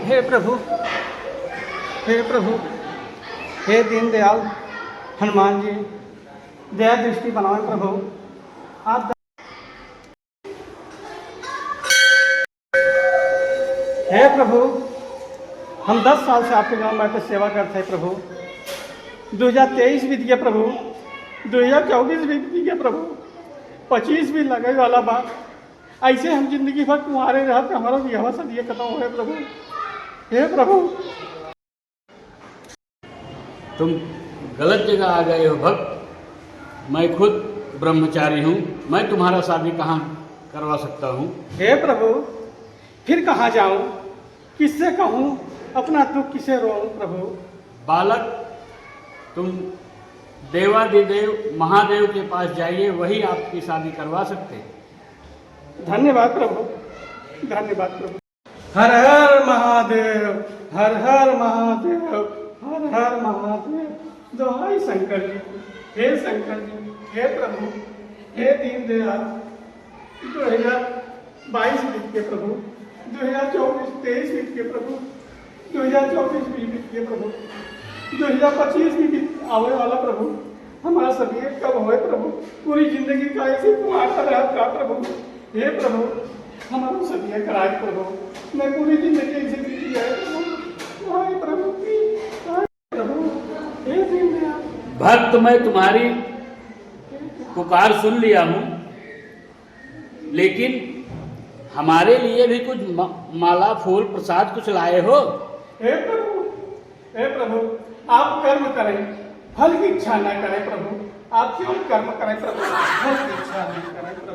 हे प्रभु, हे प्रभु, हे दीनदयाल हनुमान जी, दया दृष्टि बनाओ प्रभु। आप हे प्रभु, हम 10 साल से आपके गांव में सेवा करते हैं प्रभु। 2023 बीत गया प्रभु, 2024 बीत गया प्रभु, 25 भी लगे वाला बात। ऐसे हम जिंदगी भर तुम्हारे रहते हमारा विवाह सदिया खत्म हो गए प्रभु। हे प्रभु, तुम गलत जगह आ गए हो भक्त। मैं खुद ब्रह्मचारी हूँ, मैं तुम्हारा शादी कहाँ करवा सकता हूँ। हे प्रभु, फिर कहाँ जाऊँ, किससे कहूँ, अपना दुख किसे रोऊं प्रभु। बालक, तुम देवादिदेव महादेव के पास जाइए, वही आपकी शादी करवा सकते हैं। धन्यवाद प्रभु, धन्यवाद प्रभु। हर हर महादेव, हर हर महादेव, हर हर महादेव। दोहाई शंकर जी, हे शंकर जी, हे प्रभु, हे दीनदयाल। 2022 बीत के प्रभु, 2023 बीत के प्रभु, 2024 भी बीत के प्रभु, 2025 भी बीत आवे वाला प्रभु। हमारा सभी कब होए प्रभु, पूरी जिंदगी का ऐसे तुम्हारा रहा का प्रभु। हे प्रभु, हमारा सभी कराए प्रभु, मैं पूरी जिंदगी ऐसे बीती है प्रभु। हाय प्रभु, हाय प्रभु, हे दीनदयाल। भक्त, मैं तुम्हारी पुकार सुन लिया हूँ, लेकिन हमारे लिए भी कुछ माला फूल प्रसाद कुछ लाए हो। हे प्रभु, हे प्रभु, आप कर्म करें, फल की इच्छा न करें प्रभु। आप क्यों कर्म करें प्रभु, फल की इच्छा नहीं करें प्रभु।